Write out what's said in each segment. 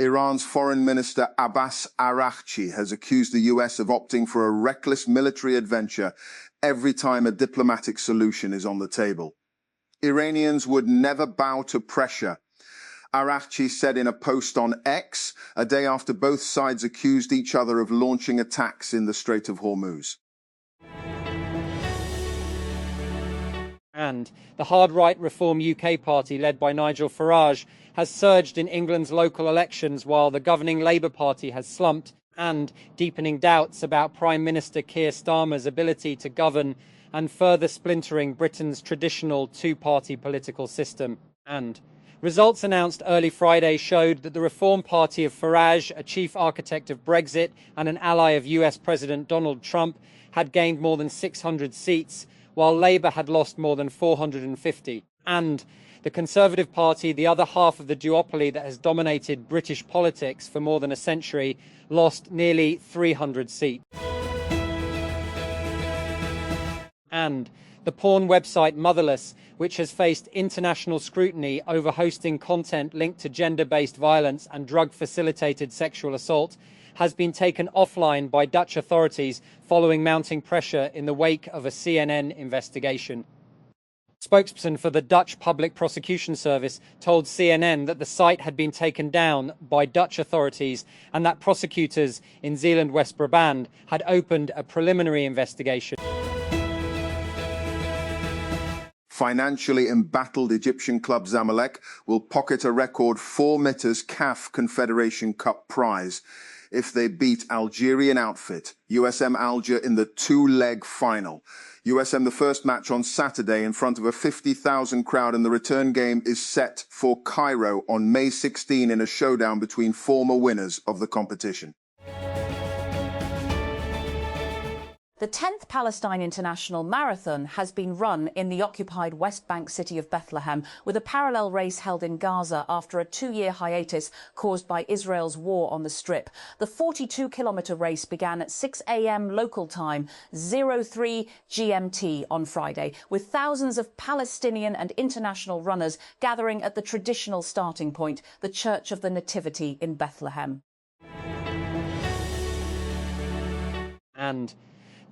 Iran's Foreign Minister Abbas Araghchi has accused the US of opting for a reckless military adventure every time a diplomatic solution is on the table. Iranians would never bow to pressure, Araghchi said in a post on X, a day after both sides accused each other of launching attacks in the Strait of Hormuz. And the hard-right Reform UK party, led by Nigel Farage, has surged in England's local elections while the governing Labour Party has slumped, and deepening doubts about Prime Minister Keir Starmer's ability to govern and further splintering Britain's traditional two-party political system. And results announced early Friday showed that the Reform Party of Farage, a chief architect of Brexit and an ally of US President Donald Trump, had gained more than 600 seats, while Labour had lost more than 450. And the Conservative Party, the other half of the duopoly that has dominated British politics for more than a century, lost nearly 300 seats. And the porn website Motherless, which has faced international scrutiny over hosting content linked to gender-based violence and drug-facilitated sexual assault, has been taken offline by Dutch authorities following mounting pressure in the wake of a CNN investigation. Spokesperson for the Dutch Public Prosecution Service told CNN that the site had been taken down by Dutch authorities and that prosecutors in Zeeland-West Brabant had opened a preliminary investigation. Financially embattled Egyptian club Zamalek will pocket a record 4 meters CAF Confederation Cup prize if they beat Algerian outfit USM Alger in the two-leg final. USM the first match on Saturday in front of a 50,000 crowd, and the return game is set for Cairo on May 16 in a showdown between former winners of the competition. The 10th Palestine International Marathon has been run in the occupied West Bank city of Bethlehem, with a parallel race held in Gaza after a 2-year hiatus caused by Israel's war on the Strip. The 42-kilometre race began at 6 a.m. local time, 03 GMT on Friday, with thousands of Palestinian and international runners gathering at the traditional starting point, the Church of the Nativity in Bethlehem. And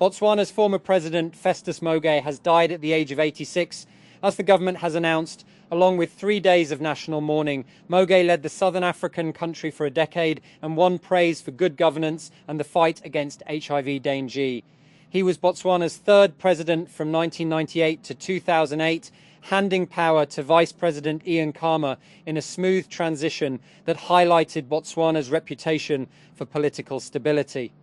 Botswana's former president, Festus Mogae, has died at the age of 86. As the government has announced, along with 3 days of national mourning, Mogae led the Southern African country for a decade and won praise for good governance and the fight against HIV-Dengue. He was Botswana's third president from 1998 to 2008, handing power to Vice President Ian Khama in a smooth transition that highlighted Botswana's reputation for political stability.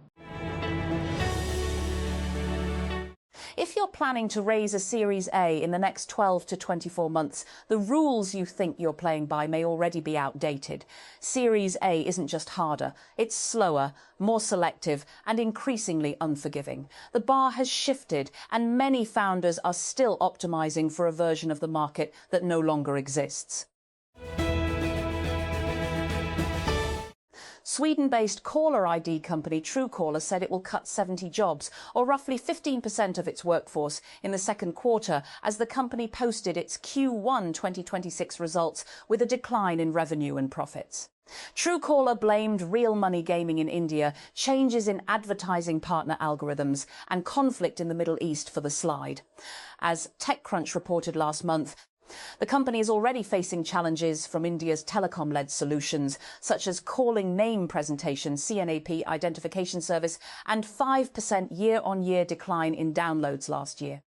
If you're planning to raise a Series A in the next 12 to 24 months, the rules you think you're playing by may already be outdated. Series A isn't just harder, it's slower, more selective, and increasingly unforgiving. The bar has shifted, and many founders are still optimizing for a version of the market that no longer exists. Sweden-based caller ID company Truecaller said it will cut 70 jobs, or roughly 15% of its workforce, in the second quarter as the company posted its Q1 2026 results with a decline in revenue and profits. Truecaller blamed real money gaming in India, changes in advertising partner algorithms, and conflict in the Middle East for the slide. As TechCrunch reported last month, the company is already facing challenges from India's telecom-led solutions, such as calling name presentation, CNAP identification service, and 5% year-on-year decline in downloads last year.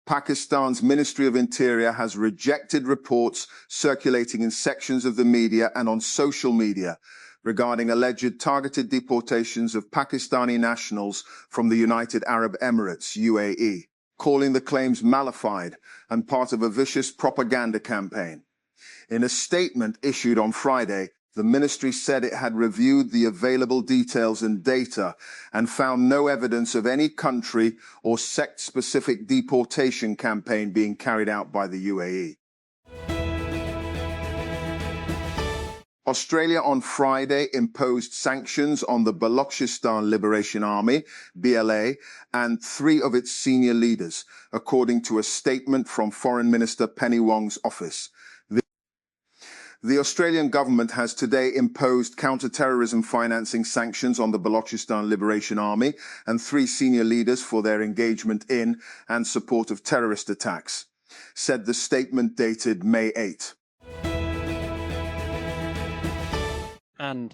Pakistan's Ministry of Interior has rejected reports circulating in sections of the media and on social media regarding alleged targeted deportations of Pakistani nationals from the United Arab Emirates, UAE, calling the claims malafide and part of a vicious propaganda campaign. In a statement issued on Friday, the ministry said it had reviewed the available details and data and found no evidence of any country or sect-specific deportation campaign being carried out by the UAE. Australia on Friday imposed sanctions on the Balochistan Liberation Army, BLA, and 3 of its senior leaders, according to a statement from Foreign Minister Penny Wong's office. The Australian government has today imposed counter-terrorism financing sanctions on the Balochistan Liberation Army and 3 senior leaders for their engagement in and support of terrorist attacks, said the statement dated May 8. And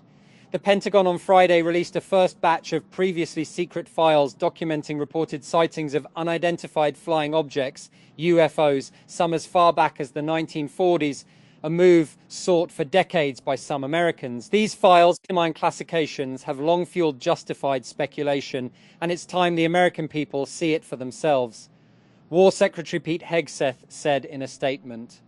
the Pentagon on Friday released a first batch of previously secret files documenting reported sightings of unidentified flying objects, UFOs, some as far back as the 1940s, a move sought for decades by some Americans. These files, mine classifications, have long fueled justified speculation, and it's time the American people see it for themselves. War Secretary Pete Hegseth said in a statement.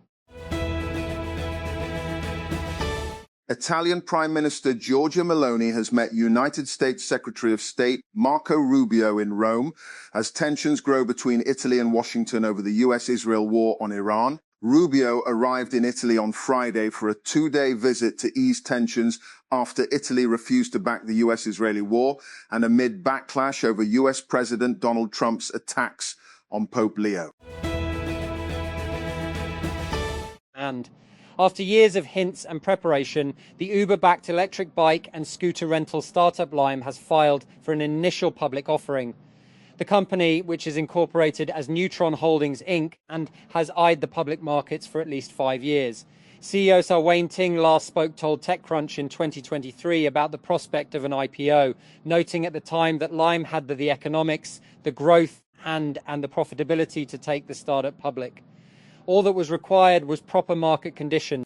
Italian Prime Minister Giorgia Meloni has met United States Secretary of State Marco Rubio in Rome as tensions grow between Italy and Washington over the US-Israel war on Iran. Rubio arrived in Italy on Friday for a 2-day visit to ease tensions after Italy refused to back the US-Israeli war and amid backlash over US President Donald Trump's attacks on Pope Leo. And after years of hints and preparation, the Uber-backed electric bike and scooter rental startup Lime has filed for an initial public offering. The company, which is incorporated as Neutron Holdings Inc. and has eyed the public markets for at least 5 years. CEO Sir Wayne Ting last told TechCrunch in 2023 about the prospect of an IPO, noting at the time that Lime had the economics, the growth and the profitability to take the startup public. All that was required was proper market conditions.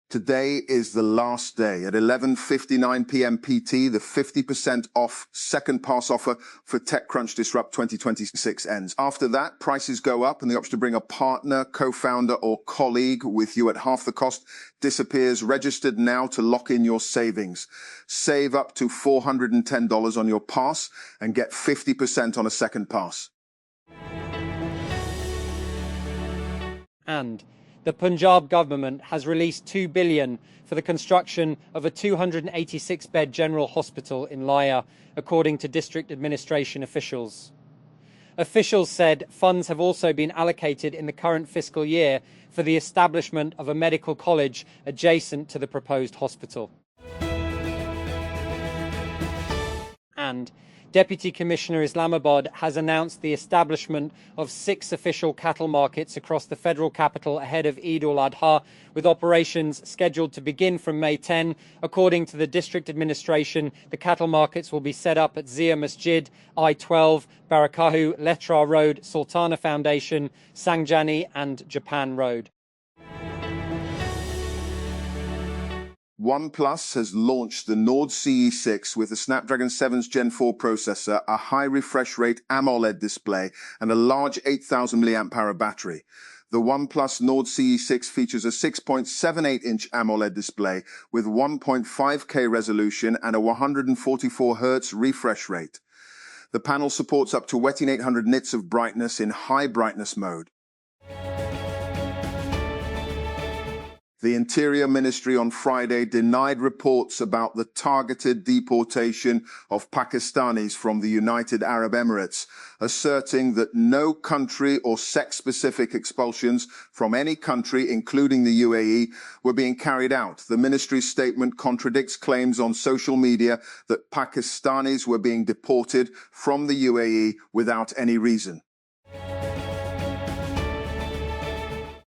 Today is the last day. At 11:59 p.m. PT, the 50% off second pass offer for TechCrunch Disrupt 2026 ends. After that, prices go up and the option to bring a partner, co-founder or colleague with you at half the cost disappears. Registered now to lock in your savings. Save up to $410 on your pass and get 50% on a second pass. And the Punjab government has released $2 billion for the construction of a 286-bed general hospital in Laya, according to district administration officials. Officials said funds have also been allocated in the current fiscal year for the establishment of a medical college adjacent to the proposed hospital. And Deputy Commissioner Islamabad has announced the establishment of 6 official cattle markets across the federal capital ahead of Eid al-Adha, with operations scheduled to begin from May 10. According to the district administration, the cattle markets will be set up at Zia Masjid, I-12, Barakahu, Letra Road, Sultana Foundation, Sangjani and Japan Road. OnePlus has launched the Nord CE6 with a Snapdragon 7's Gen 4 processor, a high refresh rate AMOLED display, and a large 8,000 mAh battery. The OnePlus Nord CE6 features a 6.78-inch AMOLED display with 1.5K resolution and a 144 Hz refresh rate. The panel supports up to wetting 800 nits of brightness in high brightness mode. The Interior Ministry on Friday denied reports about the targeted deportation of Pakistanis from the United Arab Emirates, asserting that no country or sex-specific expulsions from any country, including the UAE, were being carried out. The ministry's statement contradicts claims on social media that Pakistanis were being deported from the UAE without any reason.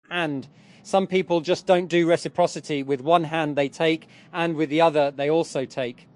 And some people just don't do reciprocity. With one hand they take, and with the other they also take.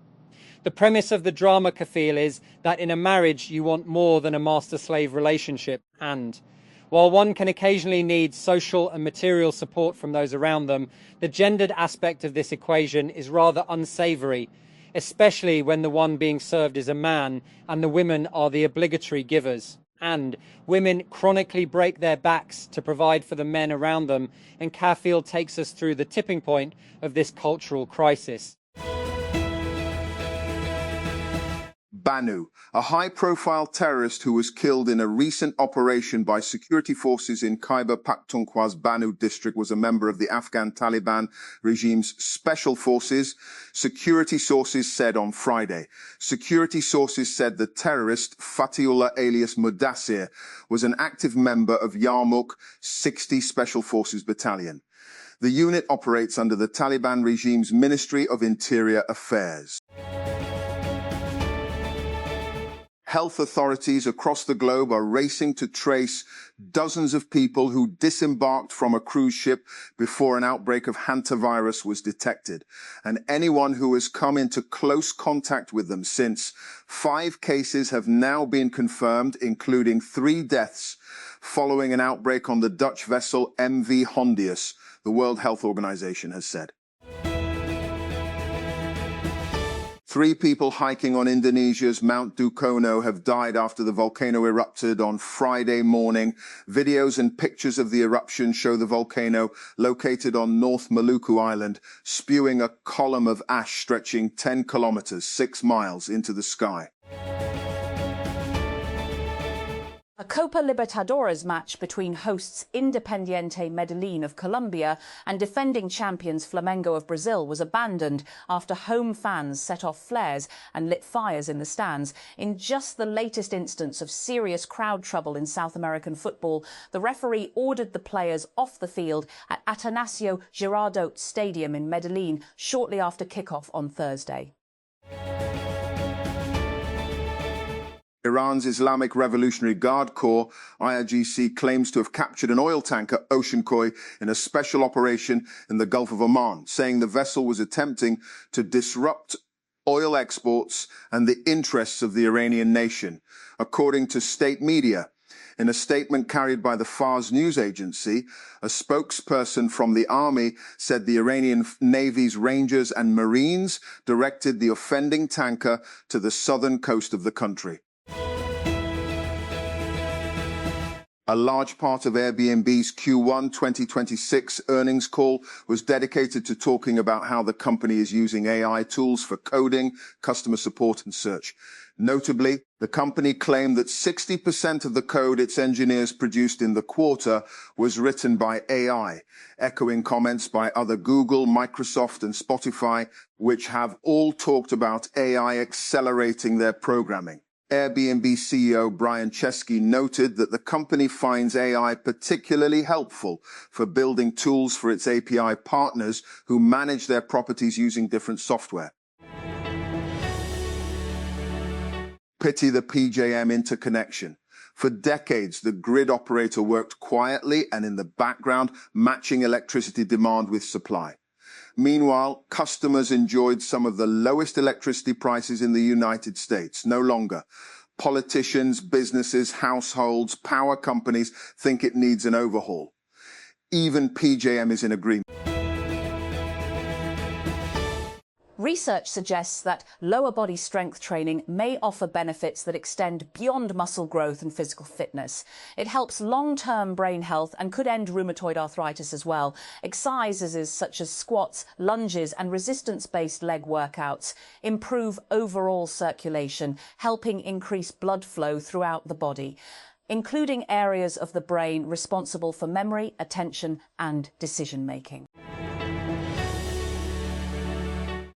The premise of the drama, Pehel, is that in a marriage you want more than a master-slave relationship. And while one can occasionally need social and material support from those around them, the gendered aspect of this equation is rather unsavory, especially when the one being served is a man and the women are the obligatory givers. And women chronically break their backs to provide for the men around them, and Pehel takes us through the tipping point of this cultural crisis. Banu, a high-profile terrorist who was killed in a recent operation by security forces in Khyber Pakhtunkhwa's Banu district, was a member of the Afghan Taliban regime's special forces, security sources said on Friday. Security sources said the terrorist, Fatihullah alias Mudassir, was an active member of Yarmouk 60 Special Forces Battalion. The unit operates under the Taliban regime's Ministry of Interior Affairs. Health authorities across the globe are racing to trace dozens of people who disembarked from a cruise ship before an outbreak of hantavirus was detected, and anyone who has come into close contact with them since. 5 cases have now been confirmed, including 3 deaths following an outbreak on the Dutch vessel MV Hondius, the World Health Organization has said. 3 people hiking on Indonesia's Mount Dukono have died after the volcano erupted on Friday morning. Videos and pictures of the eruption show the volcano, located on North Maluku Island, spewing a column of ash stretching 10 kilometers, 6 miles, into the sky. A Copa Libertadores match between hosts Independiente Medellin of Colombia and defending champions Flamengo of Brazil was abandoned after home fans set off flares and lit fires in the stands. In just the latest instance of serious crowd trouble in South American football, the referee ordered the players off the field at Atanasio Girardot Stadium in Medellin shortly after kickoff on Thursday. Iran's Islamic Revolutionary Guard Corps, IRGC, claims to have captured an oil tanker, Ocean Koi, in a special operation in the Gulf of Oman, saying the vessel was attempting to disrupt oil exports and the interests of the Iranian nation, according to state media. In a statement carried by the Fars news agency, a spokesperson from the army said the Iranian Navy's Rangers and Marines directed the offending tanker to the southern coast of the country. A large part of Airbnb's Q1 2026 earnings call was dedicated to talking about how the company is using AI tools for coding, customer support, and search. Notably, the company claimed that 60% of the code its engineers produced in the quarter was written by AI, echoing comments by other Google, Microsoft, and Spotify, which have all talked about AI accelerating their programming. Airbnb CEO Brian Chesky noted that the company finds AI particularly helpful for building tools for its API partners who manage their properties using different software. Pity the PJM interconnection. For decades, the grid operator worked quietly and in the background, matching electricity demand with supply. Meanwhile, customers enjoyed some of the lowest electricity prices in the United States. No longer. Politicians, businesses, households, power companies think it needs an overhaul. Even PJM is in agreement. Research suggests that lower body strength training may offer benefits that extend beyond muscle growth and physical fitness. It helps long-term brain health and could end rheumatoid arthritis as well. Exercises such as squats, lunges and resistance-based leg workouts improve overall circulation, helping increase blood flow throughout the body, including areas of the brain responsible for memory, attention and decision-making.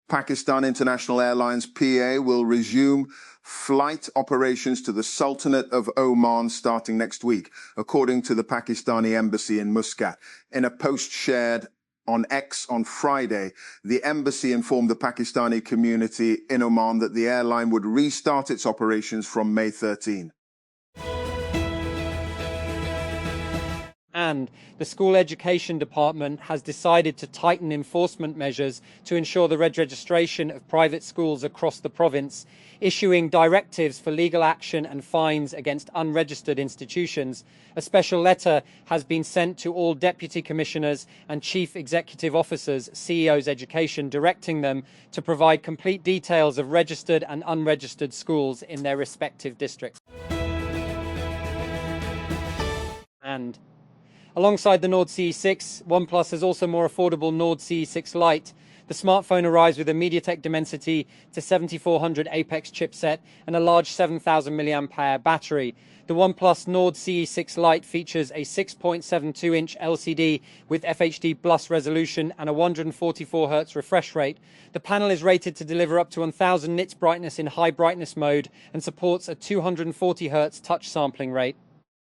Pakistan International Airlines PA will resume flight operations to the Sultanate of Oman starting next week, according to the Pakistani embassy in Muscat. In a post shared on X on Friday, the embassy informed the Pakistani community in Oman that the airline would restart its operations from May 13. And the School Education Department has decided to tighten enforcement measures to ensure the registration of private schools across the province, issuing directives for legal action and fines against unregistered institutions. A special letter has been sent to all deputy commissioners and chief executive officers, CEOs Education, directing them to provide complete details of registered and unregistered schools in their respective districts. And alongside the Nord CE6, OnePlus has also more affordable Nord CE6 Lite. The smartphone arrives with a MediaTek Dimensity to 7400 Apex chipset and a large 7000 mAh battery. The OnePlus Nord CE6 Lite features a 6.72-inch LCD with FHD Plus resolution and a 144Hz refresh rate. The panel is rated to deliver up to 1000 nits brightness in high brightness mode and supports a 240Hz touch sampling rate.